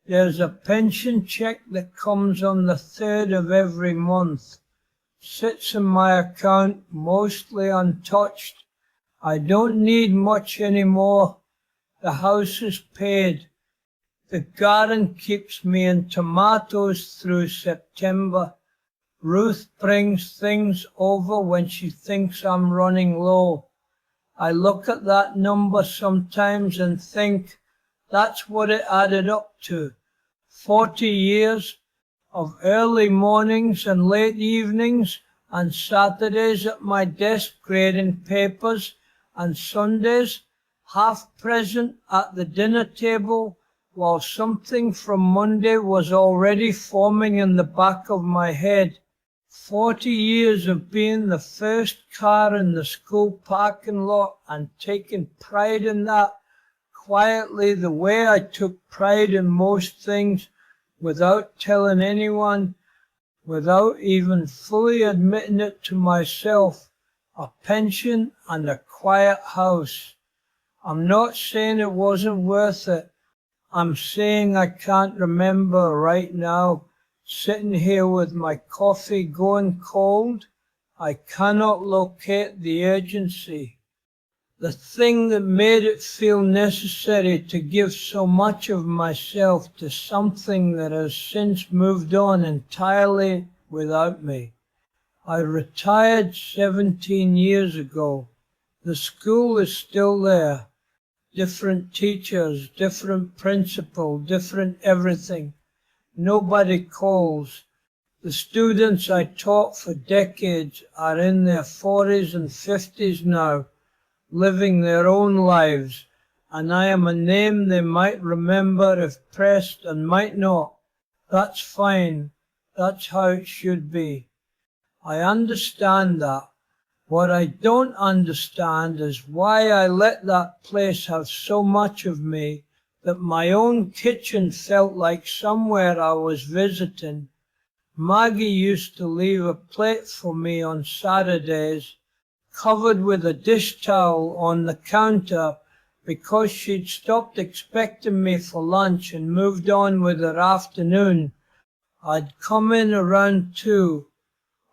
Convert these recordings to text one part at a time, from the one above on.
There's a pension check that comes on the 3rd of every month. Sits in my account, mostly untouched. I don't need much anymore. The house is paid. The garden keeps me in tomatoes through September. Ruth brings things over when she thinks I'm running low. I look at that number sometimes and think that's what it added up to. 40 years of early mornings and late evenings and Saturdays at my desk grading papers and Sundays half present at the dinner table while something from Monday was already forming in the back of my head. 40 years of being the first car in the school parking lot and taking pride in that, quietly the way I took pride in most things without telling anyone, without even fully admitting it to myself. A pension and a quiet house. I'm not saying it wasn't worth it. I'm saying I can't remember right now, sitting here with my coffee going cold. I cannot locate the urgency. The thing that made it feel necessary to give so much of myself to something that has since moved on entirely without me. I retired 17 years ago. The school is still there. Different teachers, different principal, different everything. Nobody calls. The students I taught for decades are in their 40s and 50s now, living their own lives, and I am a name they might remember if pressed and might not. That's fine. That's how it should be. I understand that. What I don't understand is why I let that place have so much of me that my own kitchen felt like somewhere I was visiting. Maggie used to leave a plate for me on Saturdays, covered with a dish towel on the counter because she'd stopped expecting me for lunch and moved on with her afternoon. I'd come in around 2,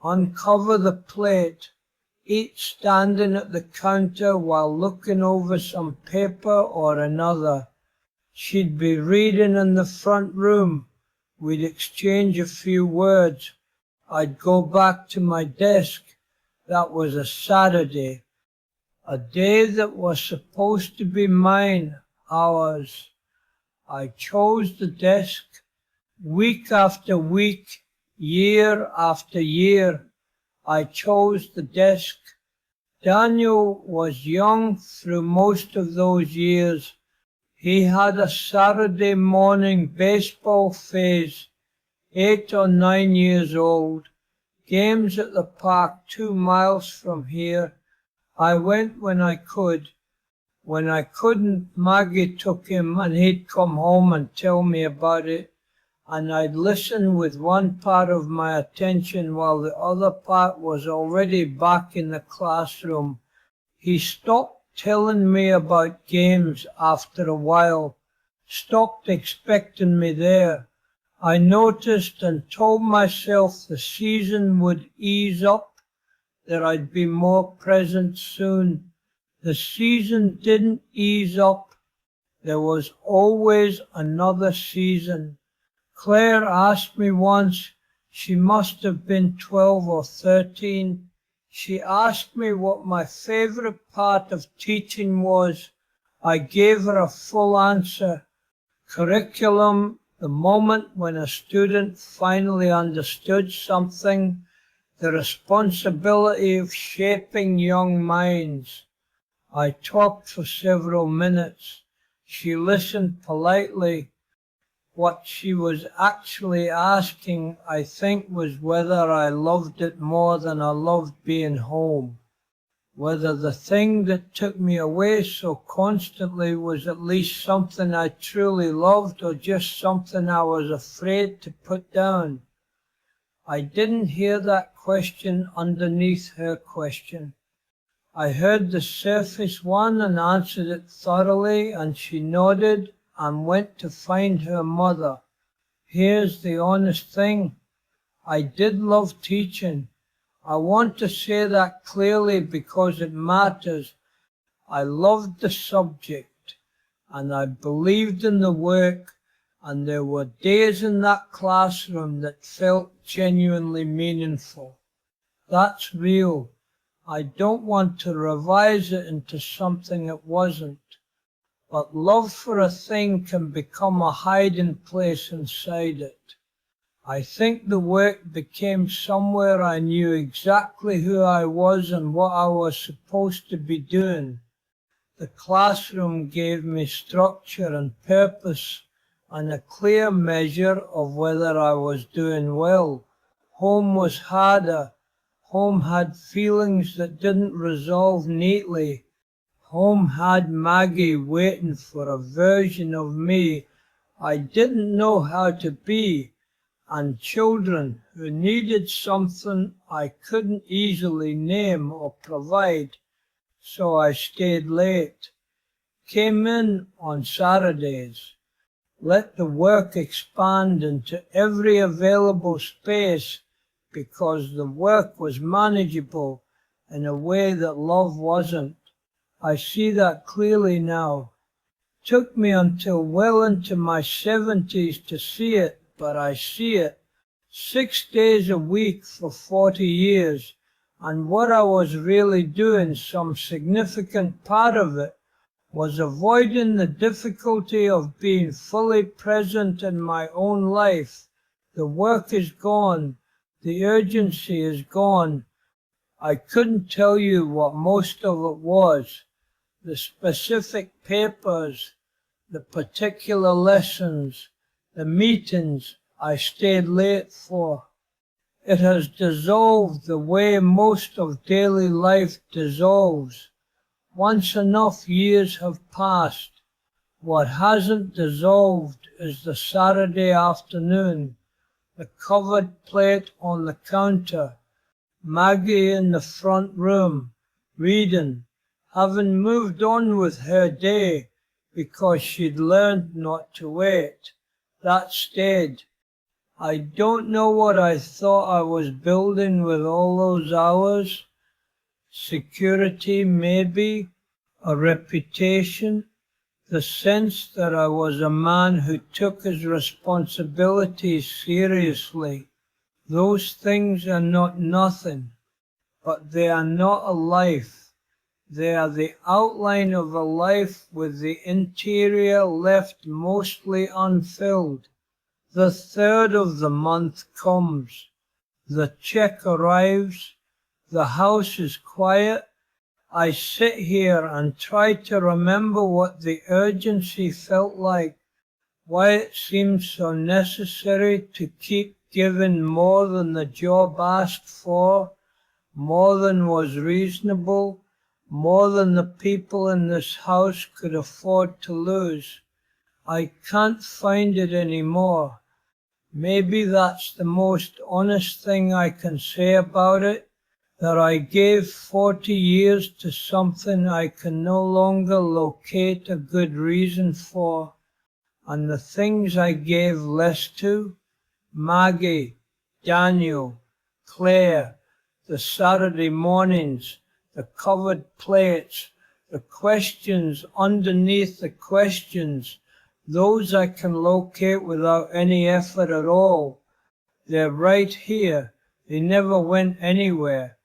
uncover the plate, eat standing at the counter while looking over some paper or another. She'd be reading in the front room. We'd exchange a few words. I'd go back to my desk. That was a Saturday, a day that was supposed to be mine, ours. I chose the desk. Week after week, year after year, I chose the desk. Daniel was young through most of those years. He had a Saturday morning baseball phase, 8 or 9 years old. Games at the park 2 miles from here. I went when I could. When I couldn't, Maggie took him and he'd come home and tell me about it. And I'd listen with one part of my attention while the other part was already back in the classroom. He stopped telling me about games after a while, stopped expecting me there. I noticed and told myself the season would ease up, that I'd be more present soon. The season didn't ease up. There was always another season. Claire asked me once, she must have been 12 or 13, she asked me what my favorite part of teaching was. I gave her a full answer. Curriculum, the moment when a student finally understood something, the responsibility of shaping young minds. I talked for several minutes. She listened politely. What she was actually asking, I think, was whether I loved it more than I loved being home. Whether the thing that took me away so constantly was at least something I truly loved or just something I was afraid to put down. I didn't hear that question underneath her question. I heard the surface one and answered it thoroughly, and she nodded and went to find her mother. Here's the honest thing. I did love teaching. I want to say that clearly because it matters. I loved the subject, and I believed in the work, and there were days in that classroom that felt genuinely meaningful. That's real. I don't want to revise it into something it wasn't. But love for a thing can become a hiding place inside it. I think the work became somewhere I knew exactly who I was and what I was supposed to be doing. The classroom gave me structure and purpose and a clear measure of whether I was doing well. Home was harder. Home had feelings that didn't resolve neatly. Home had Maggie waiting for a version of me I didn't know how to be, and children who needed something I couldn't easily name or provide, so I stayed late. Came in on Saturdays, let the work expand into every available space because the work was manageable in a way that love wasn't. I see that clearly now. Took me until well into my 70s to see it, but I see it. 6 days a week for 40 years, and what I was really doing, some significant part of it, was avoiding the difficulty of being fully present in my own life. The work is gone. The urgency is gone. I couldn't tell you what most of it was. The specific papers, the particular lessons, the meetings I stayed late for. It has dissolved the way most of daily life dissolves. Once enough years have passed, what hasn't dissolved is the Saturday afternoon, the covered plate on the counter, Maggie in the front room, reading, having moved on with her day because she'd learned not to wait. That stayed. I don't know what I thought I was building with all those hours. Security, maybe, a reputation, the sense that I was a man who took his responsibilities seriously. Those things are not nothing, but they are not a life. They are the outline of a life with the interior left mostly unfilled. The third of the month comes. The check arrives. The house is quiet. I sit here and try to remember what the urgency felt like, why it seemed so necessary to keep giving more than the job asked for, more than was reasonable, more than the people in this house could afford to lose. I can't find it anymore. Maybe that's the most honest thing I can say about it, that I gave 40 years to something I can no longer locate a good reason for, and the things I gave less to, Maggie, Daniel, Claire, the Saturday mornings, the covered plates, the questions underneath the questions, those I can locate without any effort at all. They're right here. They never went anywhere.